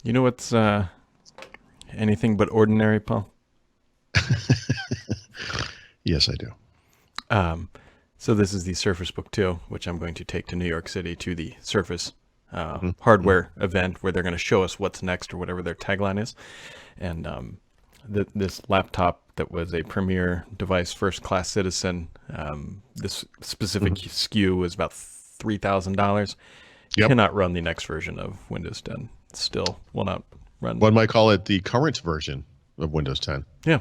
You know what's anything but ordinary, Paul? Yes, I do. Um, so this is the Surface Book 2, which I'm going to take to New York City to the Surface hardware event where they're going to show us what's next or whatever their tagline is. And this laptop that was a premier device, first class citizen, this specific SKU was about $3,000. Yep. Cannot run the next version of Windows 10. Still will not run. One might call it the current version of Windows 10. Yeah.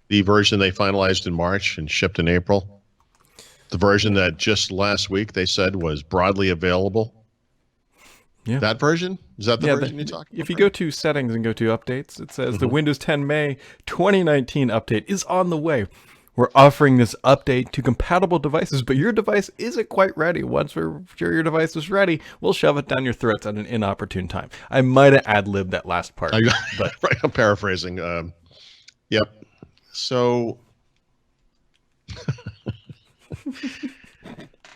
The version they finalized in March and shipped in April. The version that just last week they said was broadly available. Yeah. That version? Is that the version you're talking about? If you go to settings and go to updates, it says the Windows 10 May 2019 update is on the way. We're offering this update to compatible devices, but your device isn't quite ready. Once we're sure your device is ready, we'll shove it down your throats at an inopportune time. I might have ad-libbed that last part. But right, I'm paraphrasing. Yep. So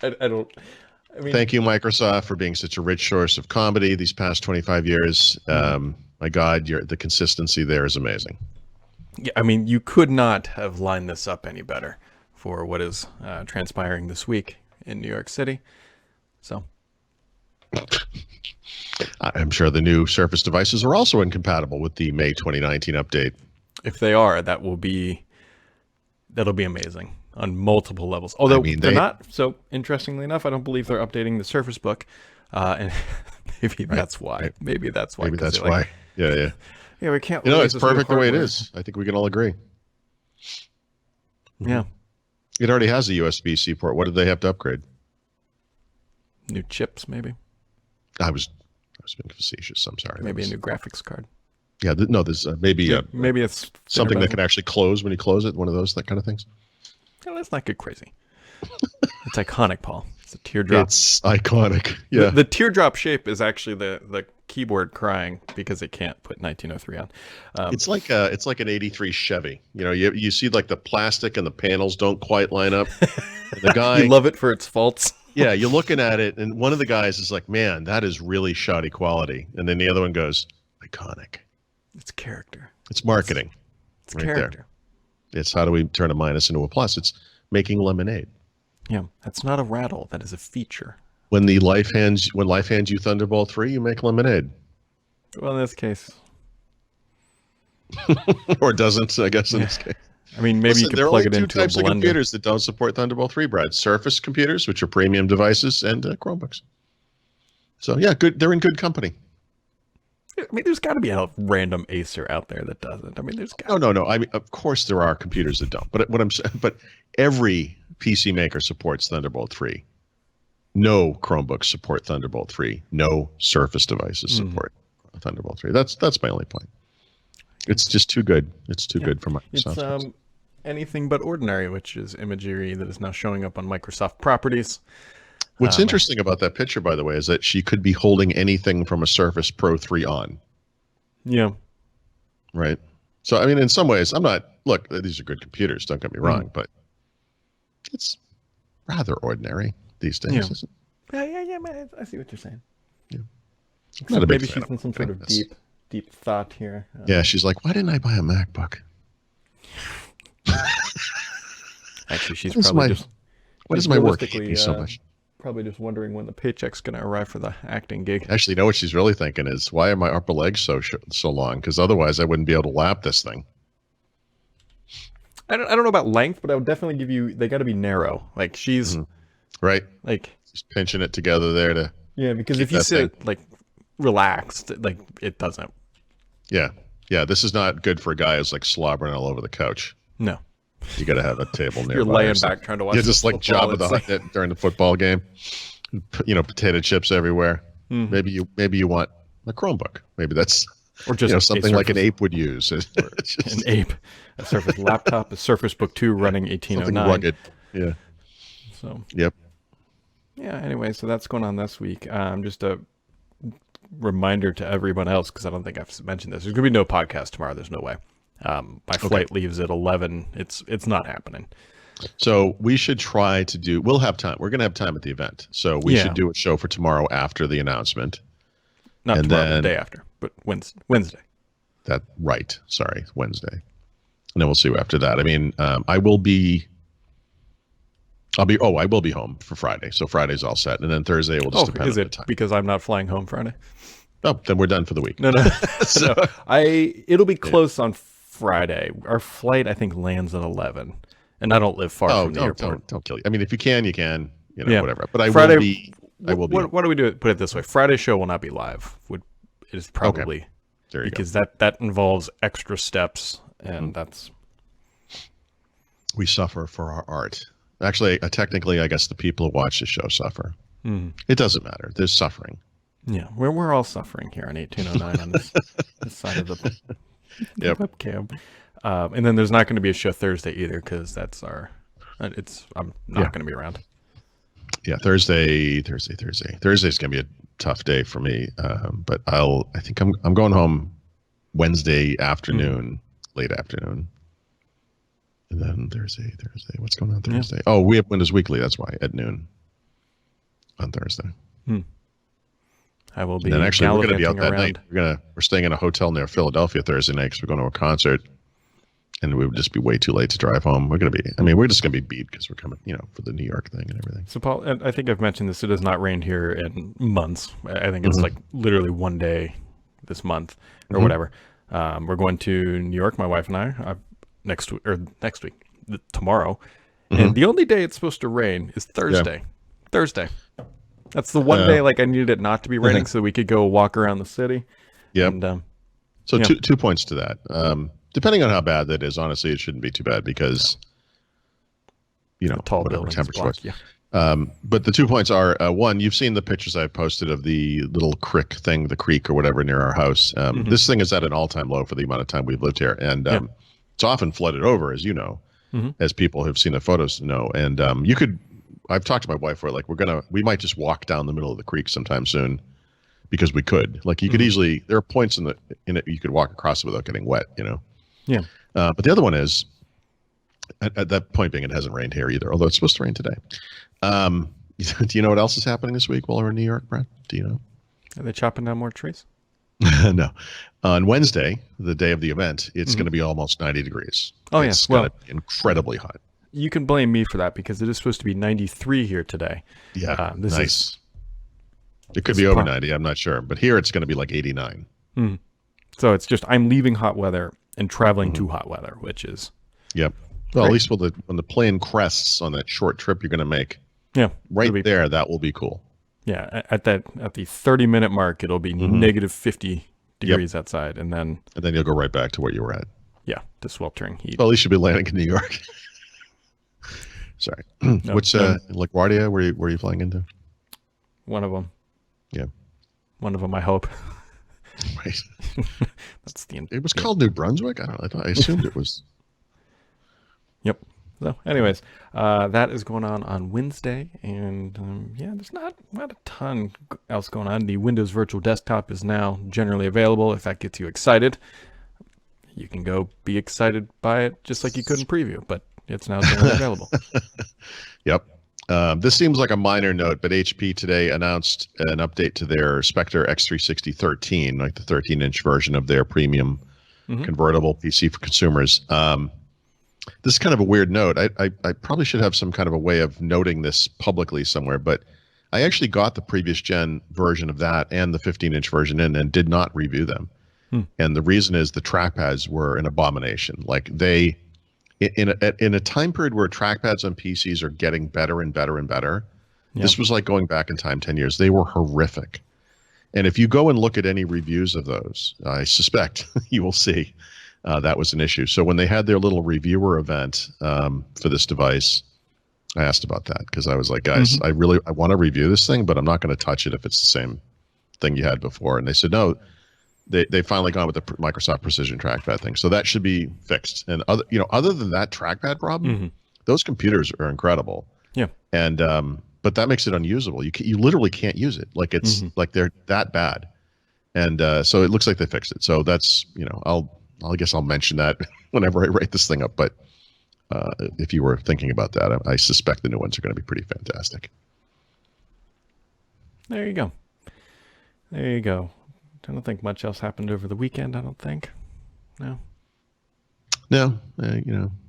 I don't... I mean, thank you, Microsoft, for being such a rich source of comedy these past 25 years. My God, the consistency there is amazing. Yeah, I mean, you could not have lined this up any better for what is transpiring this week in New York City. So, I'm sure the new Surface devices are also incompatible with the May 2019 update. if they are, that'll be amazing on multiple levels. Although they're not. So, interestingly enough, I don't believe they're updating the Surface Book, and maybe that's why. Right. Maybe that's why. Maybe that's why. Yeah. Yeah, we can't. It's perfect the way it is. I think we can all agree. Yeah. It already has a USB-C port. What did they have to upgrade? New chips, maybe. I was being facetious. I'm sorry. Maybe a new graphics card. Yeah. There's maybe maybe it's something that can actually close when you close it. One of those that kind of things. Well, let's not get crazy. It's iconic, Paul. It's a teardrop. It's iconic. Yeah. The teardrop shape is actually the keyboard crying because it can't put 1903 on. It's like an 83 Chevy. You see like the plastic and the panels don't quite line up. The guy, you love it for its faults. Yeah, you're looking at it, and one of the guys is like, "Man, that is really shoddy quality," and then the other one goes, "Iconic." It's character. It's marketing. It's right character. There. It's how do we turn a minus into a plus? It's making lemonade. Yeah, that's not a rattle. That is a feature. When life hands you Thunderbolt 3, you make lemonade. Well, in this case, or doesn't, I guess. In this case, I mean, maybe you could plug it into a blender. There are only two types of computers that don't support Thunderbolt 3, Brad. Surface computers, which are premium devices, and Chromebooks. So yeah, good. They're in good company. I mean, there's got to be a random Acer out there that doesn't. I mean, there's got no. I mean, of course there are computers that don't. But what I'm saying, but every PC maker supports Thunderbolt 3. No Chromebooks support Thunderbolt 3. No Surface devices support Thunderbolt 3. That's my only point. It's just too good. It's too good for Microsoft. It's anything but ordinary, which is imagery that is now showing up on Microsoft properties. What's interesting about that picture, by the way, is that she could be holding anything from a Surface Pro 3 on. Yeah. Right. So, I mean, in some ways, look, these are good computers, don't get me wrong, but it's rather ordinary these days, isn't it? Yeah, man, I see what you're saying. Yeah. Maybe she's in some sort of deep thought here. Yeah, she's like, why didn't I buy a MacBook? Actually, she's probably just... Why does my work hate me so much? Probably just wondering when the paycheck's going to arrive for the acting gig. Actually, you know what she's really thinking is, why are my upper legs so long? Because otherwise I wouldn't be able to lap this thing. I don't know about length, but I would definitely give you, they got to be narrow. Like she's... Right. Like... She's pinching it together there to... Yeah, because if you sit like relaxed, like it doesn't. Yeah. Yeah, this is not good for a guy who's like slobbering all over the couch. No. You got to have a table nearby. You're laying back trying to watch. You're just like Jabba the Hutt during the football game. Potato chips everywhere. Maybe you want a Chromebook. Maybe that's or just something like an ape would use. An ape, a Surface laptop, a Surface Book 2 running 1809. Something rugged. Yeah. So. Yep. Yeah. Anyway, so that's going on this week. Just a reminder to everyone else because I don't think I've mentioned this. There's gonna be no podcast tomorrow. There's no way. My flight leaves at 11. It's not happening. So we should try to do. We'll have time. We're going to have time at the event. So we should do a show for tomorrow after the announcement. Not And tomorrow, but then the day after, but Wednesday. that right. Sorry, Wednesday. And then we'll see after that. I mean, I will be home for Friday. So Friday's all set. And then Thursday will just depend Is on the it time. because I'm not flying home Friday? Oh, then we're done for the week. No. So- No. It'll be close on Friday. Our flight, I think, lands at 11, and I don't live far from the airport. Don't kill you. I mean, if you can, Yeah. whatever. But I Friday- will be. I will be. What do we do? Put it this way: Friday's show will not be live. It is probably There you because that involves extra steps, and that's we suffer for our art. Actually, technically, I guess the people who watch the show suffer. It doesn't matter. There's suffering. yeah. We're all suffering here on 1809 on this side of the Yep. webcam. And then there's not going to be a show Thursday either because that's I'm not going to be around. Yeah, Thursday's gonna be a tough day for me. But I think I'm going home Wednesday afternoon, late afternoon, and then Thursday. What's going on Thursday? Oh, we have Windows Weekly. That's why at noon on Thursday. I will be. And then actually, we're going to be out gallivanting that around. night. We're staying in a hotel near Philadelphia Thursday night because we're going to a concert, and we would just be way too late to drive home. We're just going to be beat because we're coming, for the New York thing and everything. So, Paul, and I think I've mentioned this. It has not rained here in months. I think it's like literally one day this month or whatever. We're going to New York, my wife and I, next week, tomorrow. And the only day it's supposed to rain is Thursday. Thursday. That's the one day like I needed it not to be raining so we could go walk around the city. Yep. And, So two points to that. Depending on how bad that is, honestly, it shouldn't be too bad because, tall whatever buildings temperature block, was. But the 2 points are, one, you've seen the pictures I've posted of the little the creek or whatever near our house. This thing is at an all-time low for the amount of time we've lived here. And it's often flooded over, as you know, as people who've seen the photos know. And I've talked to my wife where like we might just walk down the middle of the creek sometime soon because we could. Like you could easily, there are points in it you could walk across it without getting wet, Yeah. But the other one is, at that point being, it hasn't rained here either, although it's supposed to rain today. Do you know what else is happening this week while we're in New York, Brad? Do you know? Are they chopping down more trees? No. On Wednesday, the day of the event, it's going to be almost 90 degrees. Oh, it's going to be incredibly hot. You can blame me for that because it is supposed to be 93 here today. Yeah, this nice. It could be over 90, I'm not sure. But here it's going to be like 89. So it's just I'm leaving hot weather and traveling to hot weather, which is Yep. Well, at least when the plane crests on that short trip you're going to make, right there, that will be cool. Yeah, at the 30-minute mark, it'll be negative 50 degrees outside, and then you'll go right back to where you were at. Yeah, the sweltering heat. Well, at least you'll be landing in New York. Sorry. Which LaGuardia? Where are you flying into? One of them. Yeah. One of them, I hope. Right. That's the. It was called New Brunswick. I assumed it was. Yep. So, anyways, that is going on Wednesday, and there's not a ton else going on. The Windows Virtual Desktop is now generally available. If that gets you excited, you can go be excited by it just like you could in preview, but it's now generally available. Yep. This seems like a minor note, but HP today announced an update to their Spectre X360 13, like the 13-inch version of their premium convertible PC for consumers. This is kind of a weird note. I probably should have some kind of a way of noting this publicly somewhere, but I actually got the previous gen version of that and the 15-inch version in and did not review them. And the reason is the trackpads were an abomination. Like in a time period where trackpads on PCs are getting better and better and better, this was like going back in time 10 years. They were horrific. And if you go and look at any reviews of those, I suspect you will see that was an issue. So when they had their little reviewer event for this device, I asked about that because I was like, guys, I want to review this thing, but I'm not going to touch it if it's the same thing you had before. And they said, no, they finally gone with the Microsoft Precision Trackpad thing. So that should be fixed. And other than that trackpad problem, those computers are incredible. Yeah. And but that makes it unusable. You literally can't use it. Like it's like they're that bad. And so it looks like they fixed it. So that's, I guess I'll mention that whenever I write this thing up. But if you were thinking about that, I suspect the new ones are going to be pretty fantastic. There you go. I don't think much else happened over the weekend. I don't think. No. No,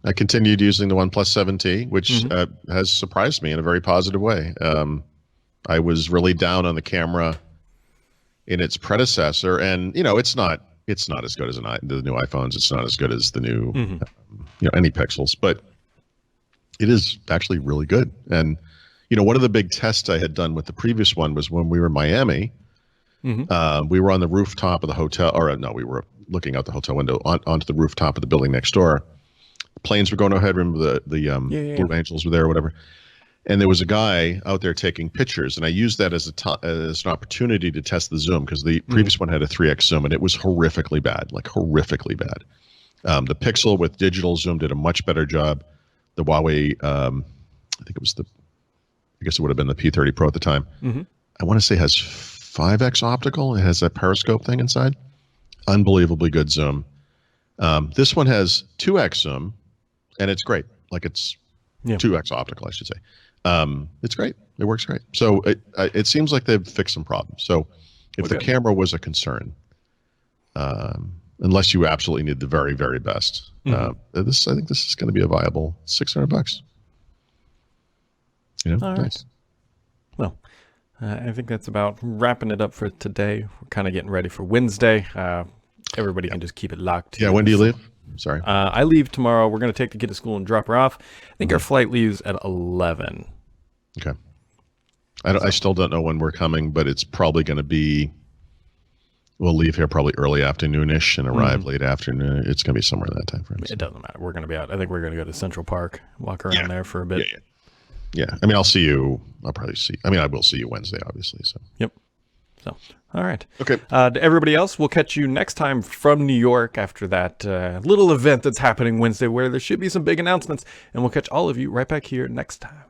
I continued using the OnePlus 7T, which has surprised me in a very positive way. I was really down on the camera in its predecessor, and it's not as good as the new iPhones. It's not as good as the new any Pixels, but it is actually really good. And one of the big tests I had done with the previous one was when we were in Miami. We were on the rooftop of the hotel, or no, we were looking out the hotel window onto the rooftop of the building next door. Planes were going overhead. Remember the Blue Angels were there or whatever. And there was a guy out there taking pictures, and I used that as an opportunity to test the zoom, because the previous one had a 3x zoom, and it was horrifically bad, like horrifically bad. The Pixel with digital zoom did a much better job. The Huawei, I guess it would have been the P30 Pro at the time. I want to say has 5x optical. It has that periscope thing inside. Unbelievably good zoom. This one has 2x zoom, and it's great. Like it's 2x optical, I should say. It's great. It works great. So it seems like they've fixed some problems. So if the camera was a concern, unless you absolutely need the very, very best, I think this is going to be a viable $600. All nice. Right. Well, I think that's about wrapping it up for today. We're kind of getting ready for Wednesday. Everybody can just keep it locked. Yeah, when do you leave? Sorry. I leave tomorrow. We're going to take the kid to school and drop her off. I think our flight leaves at 11. Okay. I still don't know when we're coming, but it's probably going to be, we'll leave here probably early afternoonish and arrive late afternoon. It's going to be somewhere in that time frame. It doesn't matter. We're going to be out. I think we're going to go to Central Park, walk around there for a bit. Yeah. I mean, I'll probably see. I mean, I will see you Wednesday, obviously. So. Yep. So, all right. Okay. To everybody else, we'll catch you next time from New York after that little event that's happening Wednesday where there should be some big announcements. And we'll catch all of you right back here next time.